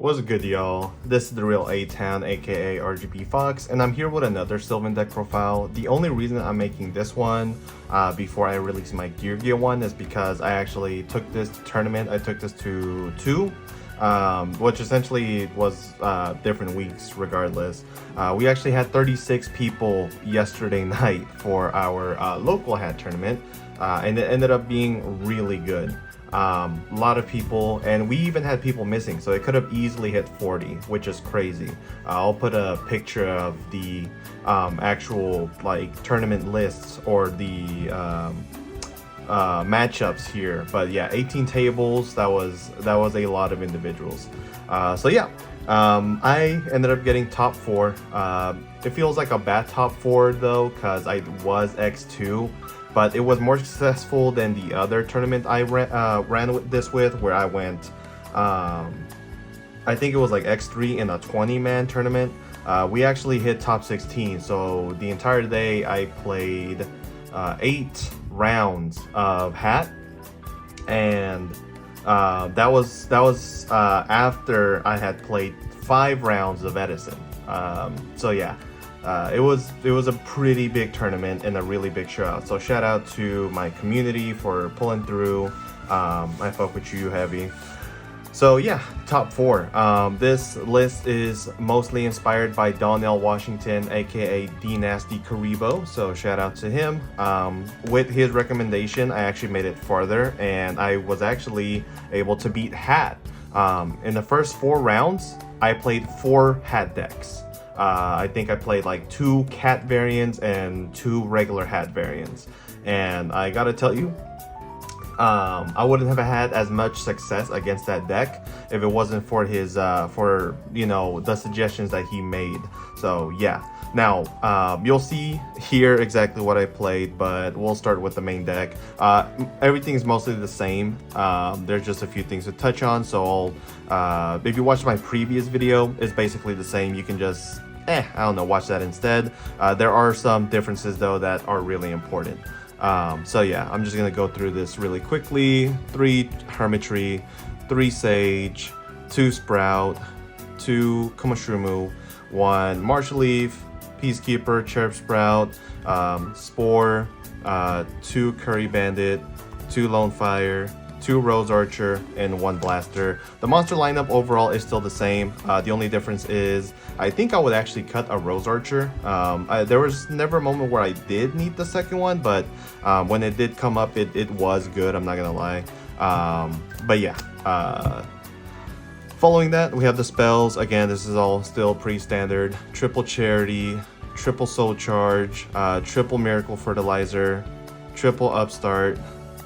What's good, y'all? This is the real A-Town, aka RGB Fox, and I'm here with another Sylvan deck profile. The only reason I'm making this one before I release my Gear one is because I actually took this tournament. I took this to 2, which essentially was different weeks regardless. We actually had 36 people yesterday night for our local hat tournament, and it ended up being really good. A lot of people, and we even had people missing, so it could have easily hit 40, which is crazy. I'll put a picture of the actual like tournament lists or the matchups here, but yeah, 18 tables. That was a lot of individuals. So yeah, I ended up getting top 4. It feels like a bad top 4 though, because I was X2, but it was more successful than the other tournament I ran with this with, where I went, I think it was like X3 in a 20-man tournament. We actually hit top 16, so the entire day I played 8 rounds of hat, and that was after I had played 5 rounds of Edison. So yeah. It was a pretty big tournament and a really big shout. So shout out to my community for pulling through. I fuck with you heavy. So yeah, top 4. This list is mostly inspired by Donnell Washington, aka D Nasty Karibo. So shout out to him. With his recommendation, I actually made it farther, and I was actually able to beat Hat. In the first 4 rounds, I played 4 hat decks. I think I played like 2 cat variants and 2 regular hat variants, and I gotta tell you, I wouldn't have had as much success against that deck if it wasn't for his for the suggestions that he made. So yeah, now you'll see here exactly what I played, but we'll start with the main deck. Everything's mostly the same. There's just a few things to touch on, so if you watched my previous video, it's basically the same. You can just I don't know, watch that instead. There are some differences though that are really important. So yeah, I'm just gonna go through this really quickly. 3 Hermitry, 3 Sage, 2 Sprout, 2 Kumashumu, 1 Marshall Leaf, Peacekeeper, Cherub Sprout, Spore, 2 Curry Bandit, 2 Lone Fire, 2 Rose Archer, and 1 Blaster. The monster lineup overall is still the same. The only difference is I think I would actually cut a Rose Archer. There was never a moment where I did need the second one, but when it did come up, it was good, I'm not gonna lie. But yeah, following that, we have the spells. Again, this is all still pretty standard. Triple Charity, Triple Soul Charge, Triple Miracle Fertilizer, Triple Upstart,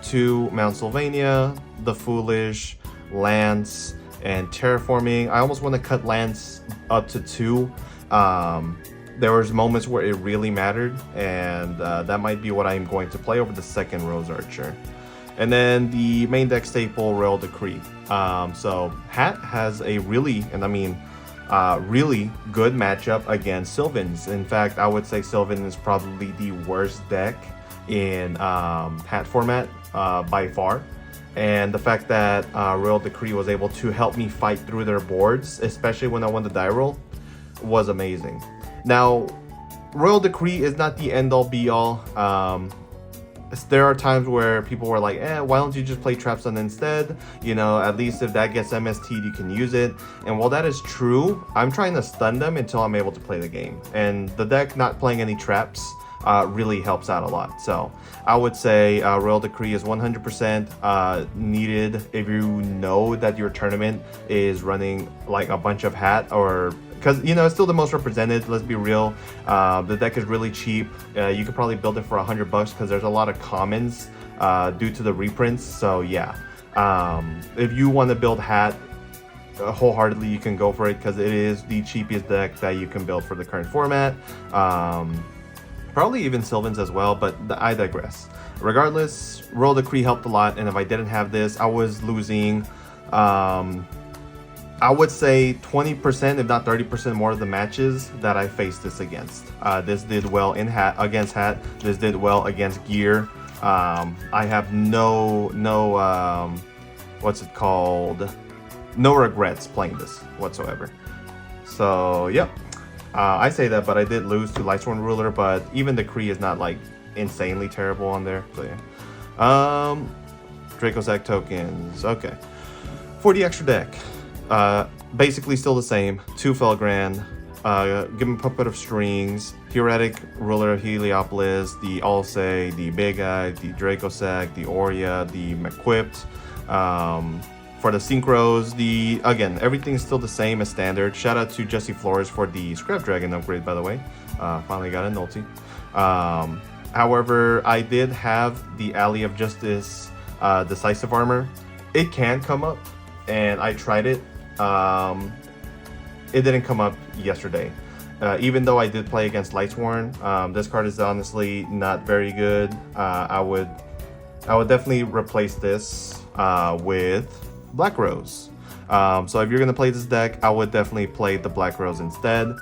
2 Mount Sylvania, The Foolish, Lance, and Terraforming. I almost want to cut Lance up to 2. There was moments where it really mattered, and that might be what I'm going to play over the second Rose Archer. And then the main deck staple, Royal Decree. So Hat has a really, and I mean really good matchup against Sylvans. In fact, I would say Sylvan is probably the worst deck in hat format by far, and the fact that Royal Decree was able to help me fight through their boards, especially when I won the die roll, was amazing. Now, Royal Decree is not the end all be all. There are times where people were like, why don't you just play Trap Stun instead? At least if that gets MST'd, you can use it. And while that is true, I'm trying to stun them until I'm able to play the game. And the deck not playing any traps really helps out a lot. So I would say Royal Decree is 100% needed if you know that your tournament is running like a bunch of hat, or because it's still the most represented. Let's be real, the deck is really cheap. You could probably build it for $100 because there's a lot of commons due to the reprints. So yeah, if you want to build hat wholeheartedly, you can go for it because it is the cheapest deck that you can build for the current format. Probably even Sylvans as well, but I digress. Regardless, Royal Decree helped a lot, and if I didn't have this, I was losing, I would say 20%, if not 30% more of the matches that I faced this against. This did well in hat against hat. This did well against gear. I have no what's it called? no regrets playing this whatsoever. So yep, I say that, but I did lose to Lightsworn Ruler, but even the Kree is not like insanely terrible on there. So yeah. Dracossack tokens. Okay. For the extra deck, basically still the same. 2 Felgrand, give him Puppet of Strings, Heretic Ruler of Heliopolis, the Alsei, the Big Eye, the Dracossack, the Aurea, the Equipped. For the Synchros, again, everything's still the same as standard. Shout out to Jesse Flores for the Scrap Dragon upgrade, by the way. Finally got a Nulti. However, I did have the Alley of Justice Decisive Armor. It can come up, and I tried it. It didn't come up yesterday. Even though I did play against Lightsworn, this card is honestly not very good. I would definitely replace this with Black Rose. So if you're gonna play this deck, I would definitely play the Black Rose instead,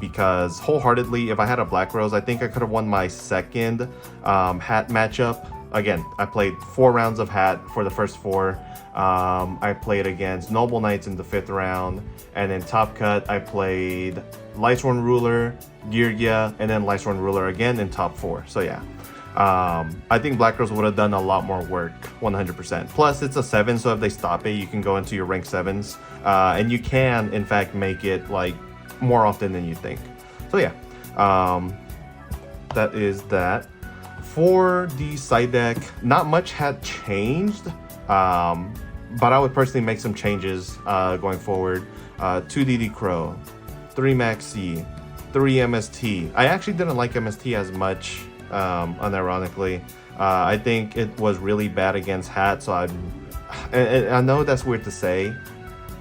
because wholeheartedly, if I had a Black Rose, I think I could have won my second hat matchup. Again, I played 4 rounds of hat for the first 4. I played against Noble Knights in the 5th round, and in Top Cut, I played Lightsworn Ruler, Girgia, and then Lightsworn Ruler again in top 4. So yeah. I think Black Rose would have done a lot more work, 100%. Plus, it's a 7, so if they stop it, you can go into your rank 7s. And you can, in fact, make it like more often than you think. So yeah, that is that. For the side deck, not much had changed, but I would personally make some changes going forward. 2 DD Crow, 3 Maxi, 3 MST. I actually didn't like MST as much. Unironically, I think it was really bad against Hat, so I know that's weird to say,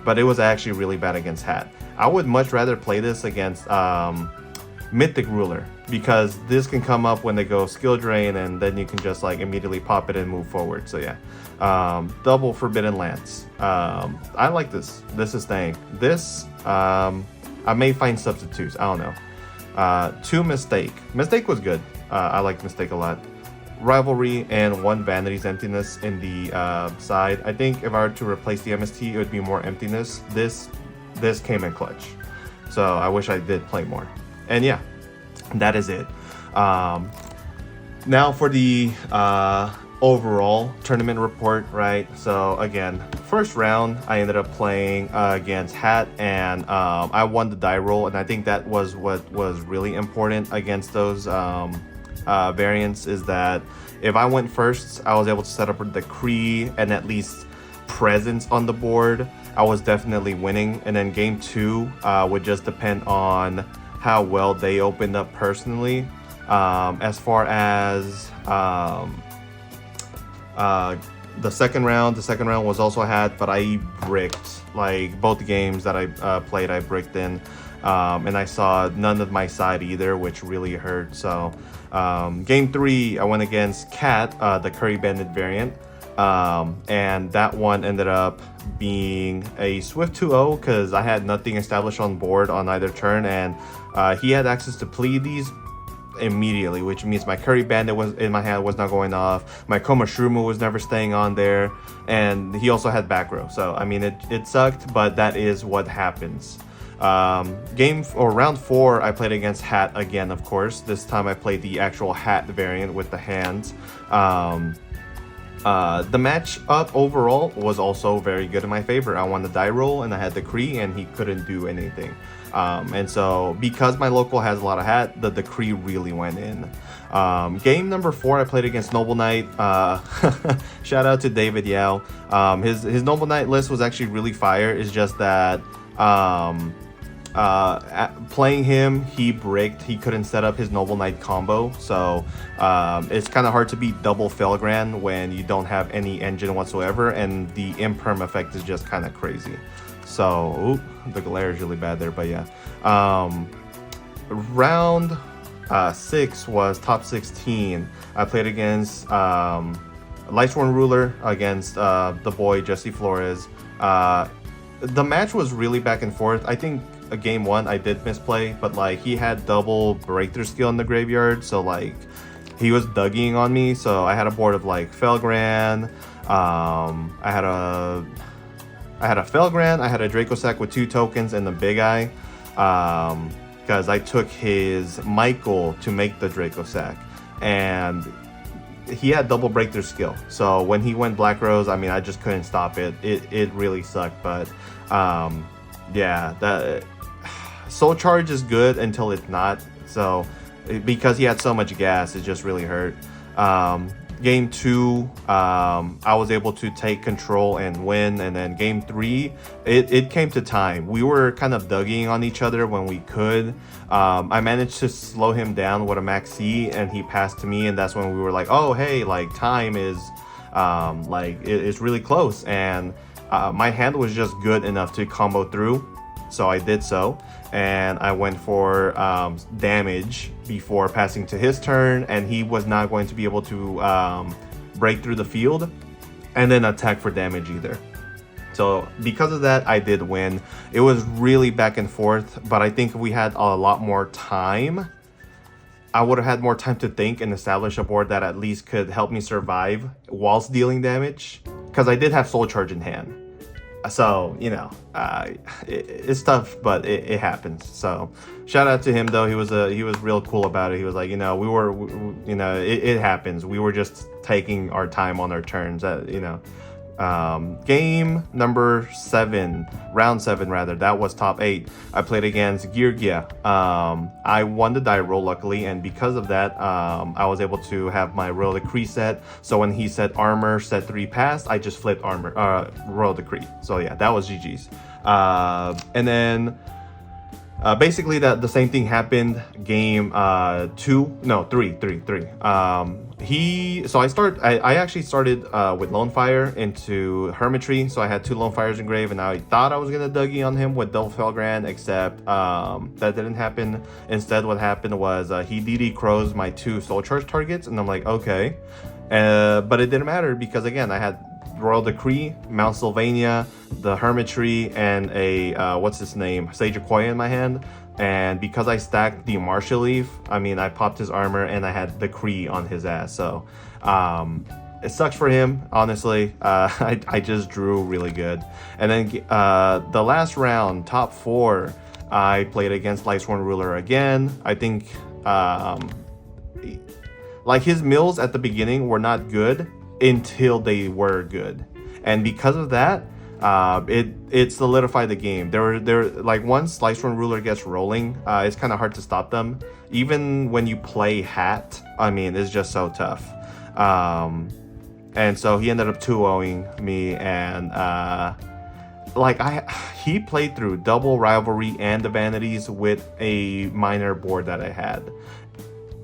but it was actually really bad against Hat. I would much rather play this against Mythic Ruler, because this can come up when they go skill drain, and then you can just like immediately pop it and move forward. So yeah, double Forbidden Lance. I like this. This is staying. This I may find substitutes. I don't know. 2 Mistake. Mistake was good. I like Mistake a lot. Rivalry and 1 Vanity's Emptiness in the side. I think if I were to replace the MST, it would be more Emptiness. This came in clutch. So I wish I did play more. And yeah, that is it. Now for the overall tournament report, right? So again, first round, I ended up playing against Hat, and I won the die roll, and I think that was what was really important against those variants, is that if I went first, I was able to set up the Kree and at least presence on the board. I was definitely winning, and then game 2 would just depend on how well they opened up personally. As far as the second round was also Hat, but I bricked like both games that I played. I bricked in, and I saw none of my side either, which really hurt. So game 3, I went against Cat, the Curry Bandit variant, and that one ended up being a Swift 2-0 because I had nothing established on board on either turn, and he had access to Pleiades immediately, which means my Curry Bandit was in my hand, was not going off. My Koma Shrumu was never staying on there, and he also had back row. So I mean, it sucked, but that is what happens. Round 4, I played against Hat again, of course. This time I played the actual Hat variant with the hands. The match up overall was also very good in my favor. I won the die roll, and I had the Kree, and he couldn't do anything. And so because my local has a lot of Hat, the Kree really went in. Game number 4, I played against Noble Knight. Shout out to David Yao. His Noble Knight list was actually really fire. It's just that playing him, he bricked. He couldn't set up his Noble Knight combo, so it's kind of hard to beat double Felgrand when you don't have any engine whatsoever, and the imperm effect is just kind of crazy. So the glare is really bad there, but yeah. Round 6 was top 16. I played against Lightsworn Ruler against the boy Jesse Flores. The match was really back and forth. I think game 1 I did misplay, but like he had double breakthrough skill in the graveyard, so like he was dugging on me. So I had a board of like Felgrand. I had a I had a Felgrand, I had a Dracossack with 2 tokens and the Big Eye, because I took his Michael to make the Dracossack, and he had double breakthrough skill. So when he went Black Rose, I mean, I just couldn't stop it. It really sucked, but yeah, that Soul Charge is good until it's not. So because he had so much gas, it just really hurt. Game 2, I was able to take control and win, and then game 3, it came to time. We were kind of dugging on each other when we could. I managed to slow him down with a max C, and he passed to me, and that's when we were like, oh hey, like time is it's really close, and my hand was just good enough to combo through. So I did so, and I went for damage before passing to his turn, and he was not going to be able to break through the field and then attack for damage either. So because of that, I did win. It was really back and forth, but I think if we had a lot more time, I would have had more time to think and establish a board that at least could help me survive whilst dealing damage, because I did have Soul Charge in hand. So, you know, it's tough, but it happens. So shout out to him though. He was real cool about it. He was like, you know, it happens. We were just taking our time on our turns, you know. Game number 7, round 7 rather, that was top 8. I played against Geargia. I won the die roll luckily, and because of that, I was able to have my Royal Decree set. So when he said armor set 3 passed, I just flipped armor, Royal Decree. So yeah, that was GG's. And then basically the same thing happened game 3. I actually started with Lone Fire into Hermitry, so I had 2 Lone Fires engraved, and I thought I was gonna Dougie on him with Double Felgrand, except that didn't happen. Instead, what happened was he DD Crows my 2 Soul Charge targets, and I'm like, okay, but it didn't matter because again, I had Royal Decree, Mount Sylvania, the Hermitry, and a what's his name, Sage Akoya in my hand. And because I stacked the Martial Leaf, I mean, I popped his armor and I had Decree on his ass. So it sucks for him, honestly. I just drew really good. And then the last round, top 4, I played against Lightsworn Ruler again. I think like his mills at the beginning were not good until they were good, and because of that, it solidified the game. There like once Lightsworn Ruler gets rolling, it's kind of hard to stop them. Even when you play Hat, I mean, it's just so tough. And so he ended up 2-0ing me, and he played through double rivalry and the vanities with a minor board that I had.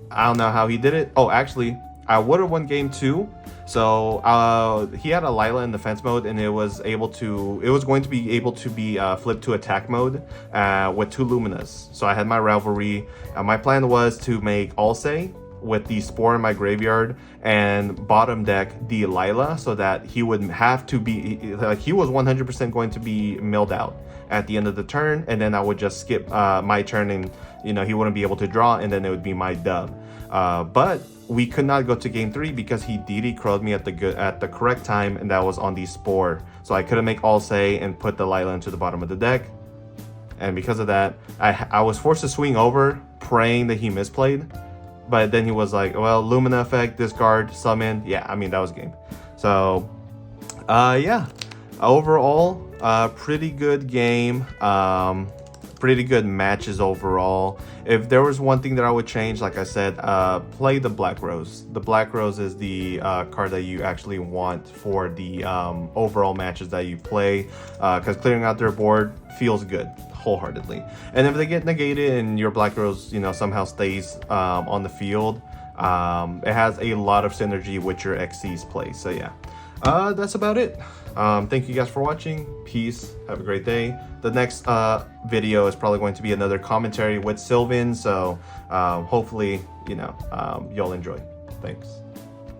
I don't know how he did it. Oh, actually, I would have won game 2. So he had a Lila in defense mode, and it was going to be able to be flipped to attack mode with 2 Luminas. So I had my Rivalry. My plan was to make Alsay with the Spore in my graveyard and bottom deck the Lila, so that he would have to be, like, he was 100% going to be milled out at the end of the turn, and then I would just skip my turn, and you know, he wouldn't be able to draw, and then it would be my dub. But we could not go to game 3 because he DD Crowed me at the correct time, and that was on the Spore. So I couldn't make Alsay and put the Lila into the bottom of the deck. And because of that, I was forced to swing over, praying that he misplayed. But then he was like, well, Lumina effect, discard, summon. Yeah, I mean, that was game. So, yeah. Overall, pretty good game. Pretty good matches overall. If there was one thing that I would change, like I said, play the Black Rose. The Black Rose is the card that you actually want for the overall matches that you play, because clearing out their board feels good wholeheartedly. And if they get negated and your Black Rose, you know, somehow stays on the field, it has a lot of synergy with your XC's play. So yeah, that's about it. Thank you guys for watching. Peace. Have a great day. The next video is probably going to be another commentary with Sylvan, so hopefully, you know, you'll enjoy. Thanks.